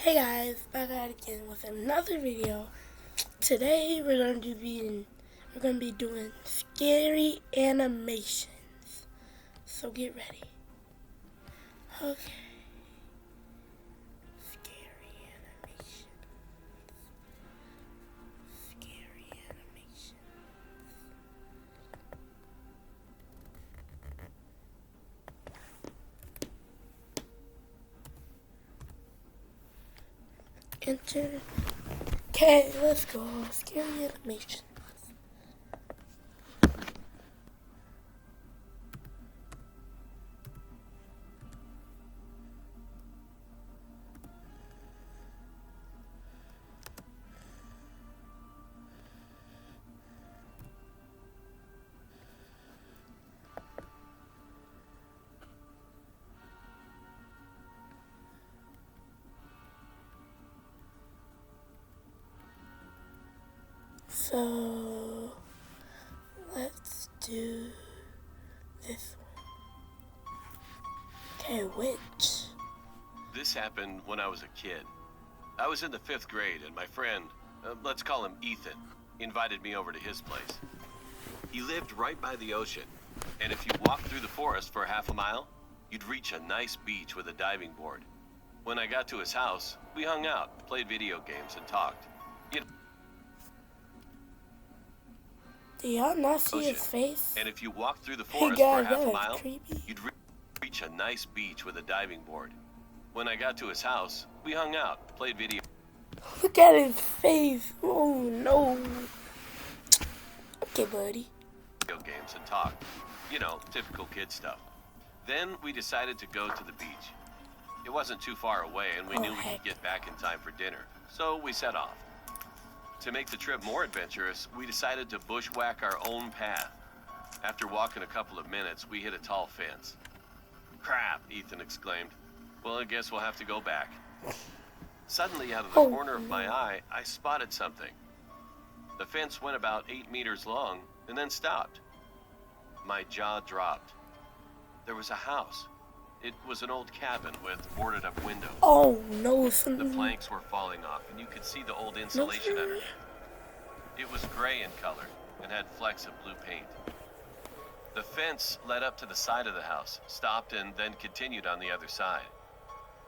Hey guys, back at it again with another video. Today we're gonna be doing scary animations. So get ready. Okay. Scary animation. Scary animation. Enter. Okay, let's go. Scary animation. So let's do this one. Okay, which? This happened when I was a kid. I was in the 5th grade and my friend, let's call him Ethan, invited me over to his place. He lived right by the ocean, and if you walked through the forest for half a mile, you'd reach a nice beach with a diving board. When I got to his house, we hung out, played video games, and talked. Do y'all not see his face? And if you walked through the Hey forest guys, for half that a was mile, creepy. you'd reach a nice beach with a diving board. When I got to his house, we hung out, played video Look at his face. Oh no. Okay, buddy. games and talked. You know, typical kid stuff. Then we decided to go to the beach. It wasn't too far away and we knew we could get back in time for dinner, so we set off. To make the trip more adventurous, we decided to bushwhack our own path. After walking a couple of minutes, we hit a tall fence. "Crap," Ethan exclaimed. "Well, I guess we'll have to go back." Suddenly, out of the corner of my eye, I spotted something. The fence went about 8 meters long and then stopped. My jaw dropped. There was a house. It was an old cabin with boarded up windows. Oh no, The planks were falling off and you could see the old insulation underneath. It was gray in color and had flecks of blue paint. The fence led up to the side of the house, stopped, and then continued on the other side.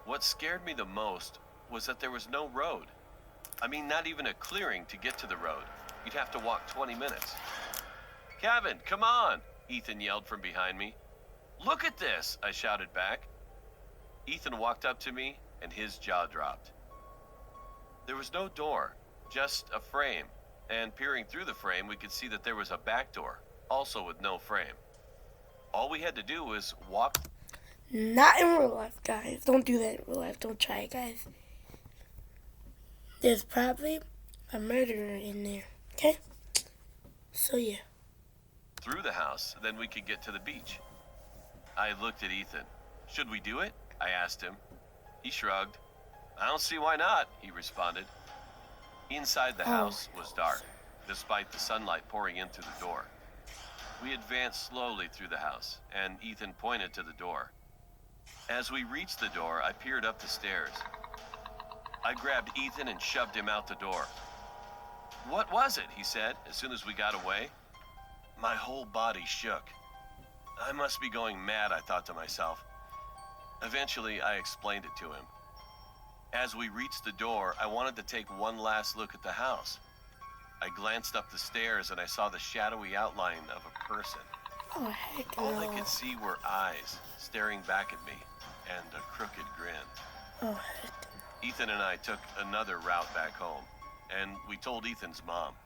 What scared me the most was that there was no road. I mean, not even a clearing to get to the road. You'd have to walk 20 minutes. "Kevin, come on," Ethan yelled from behind me. "Look at this," I shouted back. Ethan walked up to me and his jaw dropped. There was no door, just a frame, and peering through the frame we could see that there was a back door, also with no frame. All we had to do was walk. Not in real life, guys. Don't do that in real life. Don't try it, guys. There's probably a murderer in there. Okay? So yeah. Through the house, then we could get to the beach. I looked at Ethan. "Should we do it?" I asked him. He shrugged. "I don't see why not," he responded. Inside the house was dark, despite the sunlight pouring in through the door. We advanced slowly through the house, and Ethan pointed to the door. As we reached the door, I peered up the stairs. I grabbed Ethan and shoved him out the door. "What was it?" he said, as soon as we got away. My whole body shook. I must be going mad, I thought to myself. Eventually, I explained it to him. As we reached the door, I wanted to take one last look at the house. I glanced up the stairs and I saw the shadowy outline of a person. Oh heck no. All I could see were eyes staring back at me and a crooked grin. Oh heck no. Ethan and I took another route back home, and we told Ethan's mom.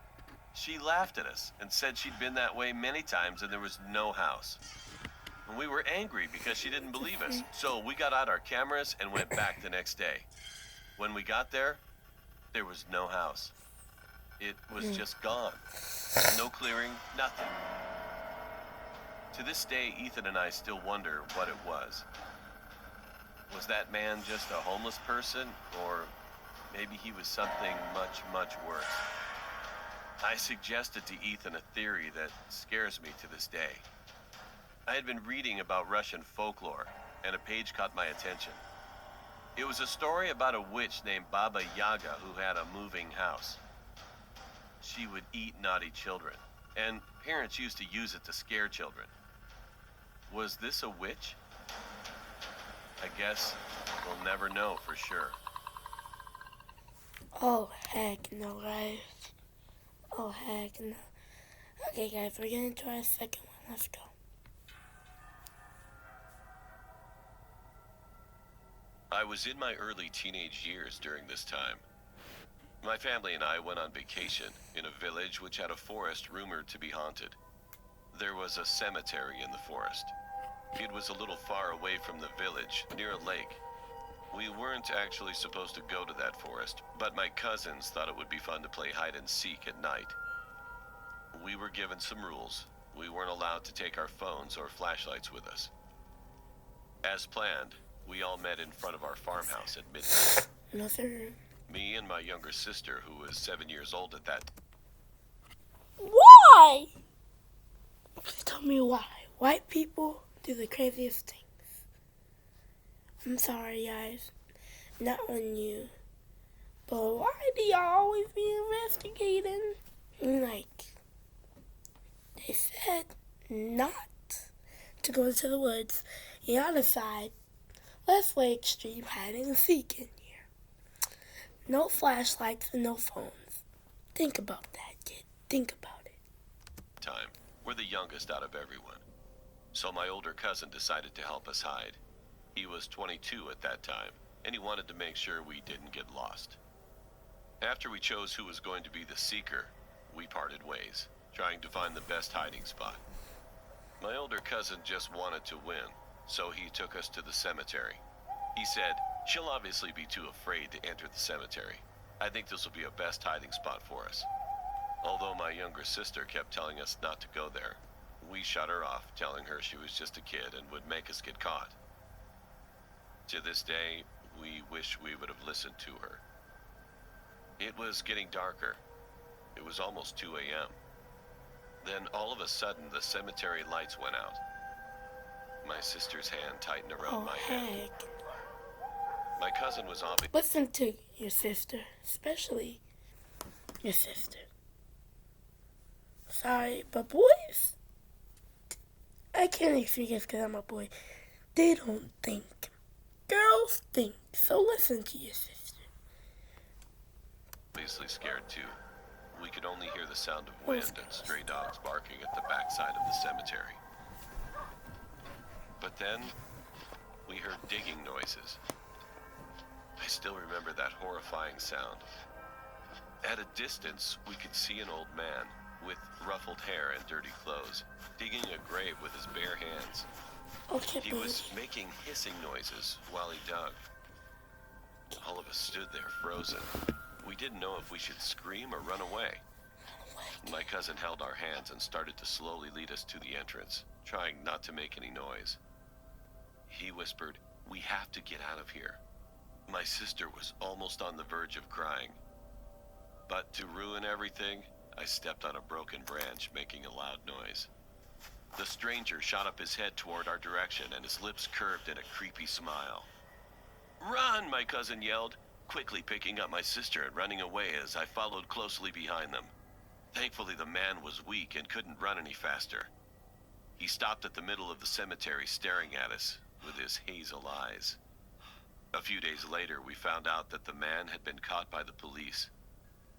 She laughed at us and said she'd been that way many times and there was no house. And we were angry because she didn't believe us, so we got out our cameras and went back the next day. When we got there was no house. It was just gone. No clearing, nothing. To this day, Ethan and I still wonder what it was. Was that man just a homeless person, or maybe he was something much, much worse? I suggested to Ethan a theory that scares me to this day. I had been reading about Russian folklore, and a page caught my attention. It was a story about a witch named Baba Yaga who had a moving house. She would eat naughty children, and parents used to use it to scare children. Was this a witch? I guess we'll never know for sure. Oh, heck no, guys. Oh, heck no. Okay, guys, we're gonna try a second one. Let's go. I was in my early teenage years during this time. My family and I went on vacation in a village which had a forest rumored to be haunted. There was a cemetery in the forest. It was a little far away from the village, near a lake. We weren't actually supposed to go to that forest, but my cousins thought it would be fun to play hide and seek at night. We were given some rules. We weren't allowed to take our phones or flashlights with us. As planned, we all met in front of our farmhouse at midnight. No, sir. Me and my younger sister, who was 7 years old at that time. Why? Please tell me why. White people do the craziest things. I'm sorry, guys. Not on you. But why do y'all always be investigating? Like, they said not to go into the woods. Y'all decide, let's play extreme hide and seek in here. No flashlights and no phones. Think about that, kid. Think about it. Time. We're the youngest out of everyone. So my older cousin decided to help us hide. He was 22 at that time, and he wanted to make sure we didn't get lost. After we chose who was going to be the seeker, we parted ways, trying to find the best hiding spot. My older cousin just wanted to win, so he took us to the cemetery. He said, "She'll obviously be too afraid to enter the cemetery. I think this will be a best hiding spot for us." Although my younger sister kept telling us not to go there, we shut her off, telling her she was just a kid and would make us get caught. To this day, we wish we would have listened to her. It was getting darker. It was almost 2 a.m. Then all of a sudden, the cemetery lights went out. My sister's hand tightened around my head. Heck. My cousin was obviously... Listen to your sister, especially your sister. Sorry, but boys, I can't speak it because I'm a boy. They don't think. Girls think. So listen to your sister. scared too. We could only hear the sound of wind and stray dogs barking at the backside of the cemetery. But then, we heard digging noises. I still remember that horrifying sound. At a distance, we could see an old man with ruffled hair and dirty clothes, digging a grave with his bare hands. Okay, He was making hissing noises while he dug. All of us stood there frozen. We didn't know if we should scream or run away. My cousin held our hands and started to slowly lead us to the entrance, trying not to make any noise. He whispered, "We have to get out of here." My sister was almost on the verge of crying. But to ruin everything, I stepped on a broken branch, making a loud noise. The stranger shot up his head toward our direction, and his lips curved in a creepy smile. "Run!" my cousin yelled, quickly picking up my sister and running away as I followed closely behind them. Thankfully, the man was weak and couldn't run any faster. He stopped at the middle of the cemetery staring at us with his hazel eyes. A few days later, we found out that the man had been caught by the police.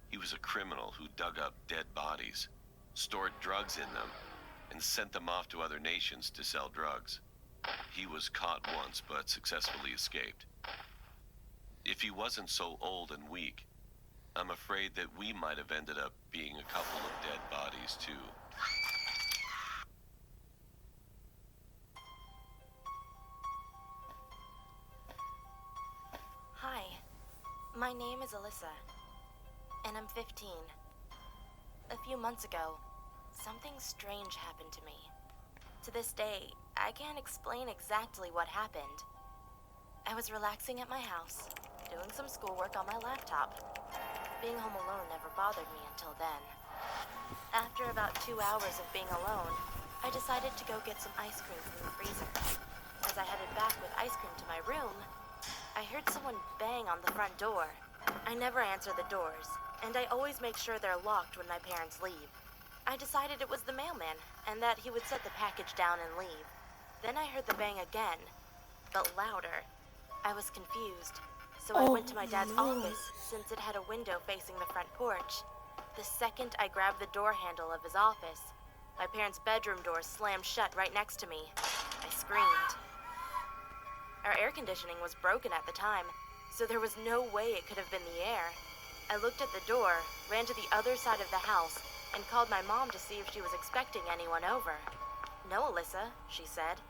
He was a criminal who dug up dead bodies, stored drugs in them, and sent them off to other nations to sell drugs. He was caught once, but successfully escaped. If he wasn't so old and weak, I'm afraid that we might have ended up being a couple of dead bodies, too. Hi, my name is Alyssa, and I'm 15. A few months ago, something strange happened to me. To this day, I can't explain exactly what happened. I was relaxing at my house, doing some schoolwork on my laptop. Being home alone never bothered me until then. After about 2 hours of being alone, I decided to go get some ice cream from the freezer. As I headed back with ice cream to my room, I heard someone bang on the front door. I never answer the doors, and I always make sure they're locked when my parents leave. I decided it was the mailman, and that he would set the package down and leave. Then I heard the bang again, but louder. I was confused, so I went to my dad's office since it had a window facing the front porch. The second I grabbed the door handle of his office, my parents' bedroom door slammed shut right next to me. I screamed. Our air conditioning was broken at the time, so there was no way it could have been the air. I looked at the door, ran to the other side of the house, and called my mom to see if she was expecting anyone over. "No, Alyssa," she said.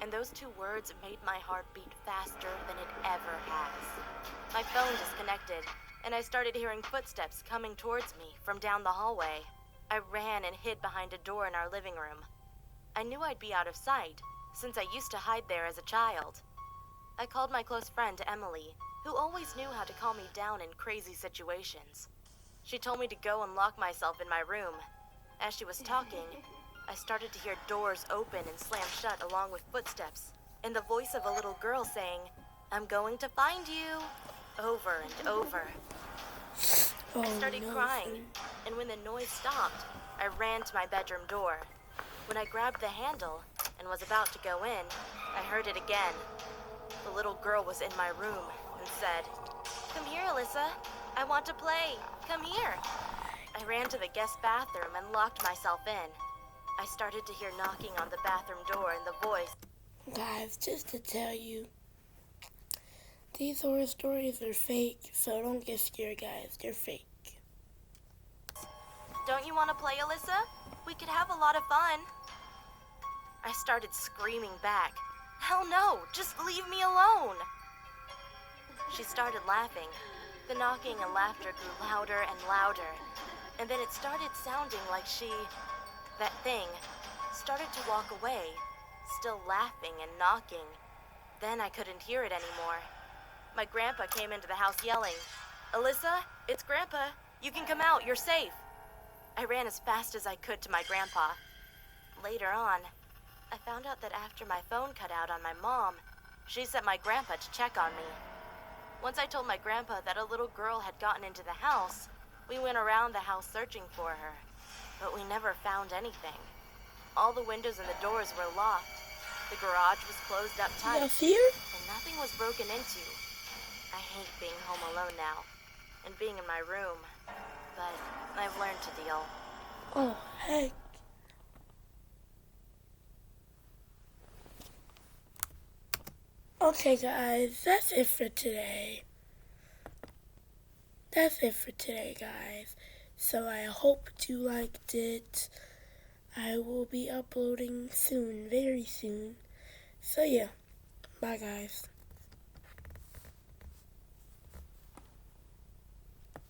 And those two words made my heart beat faster than it ever has. My phone disconnected, and I started hearing footsteps coming towards me from down the hallway. I ran and hid behind a door in our living room. I knew I'd be out of sight, since I used to hide there as a child. I called my close friend Emily, who always knew how to calm me down in crazy situations. She told me to go and lock myself in my room. As she was talking, I started to hear doors open and slam shut along with footsteps, and the voice of a little girl saying, "I'm going to find you," over and over. I started crying, and when the noise stopped, I ran to my bedroom door. When I grabbed the handle and was about to go in, I heard it again. The little girl was in my room and said, "Come here, Alyssa. I want to play. Come here." I ran to the guest bathroom and locked myself in. I started to hear knocking on the bathroom door and the voice. Guys, just to tell you, these horror stories are fake, so don't get scared, guys. They're fake. "Don't you want to play, Alyssa? We could have a lot of fun." I started screaming back, "Hell no, just leave me alone." She started laughing. The knocking and laughter grew louder and louder, and then it started sounding like that thing, started to walk away, still laughing and knocking. Then I couldn't hear it anymore. My grandpa came into the house yelling, "Alyssa, it's Grandpa. You can come out, you're safe." I ran as fast as I could to my grandpa. Later on, I found out that after my phone cut out on my mom, she sent my grandpa to check on me. Once I told my grandpa that a little girl had gotten into the house, we went around the house searching for her, but we never found anything. All the windows and the doors were locked. The garage was closed up tight, and nothing was broken into. I hate being home alone now, and being in my room, but I've learned to deal. Oh, heck. Okay, guys, that's it for today. Guys. So I hope you liked it. I will be uploading soon, very soon. So yeah, bye, guys.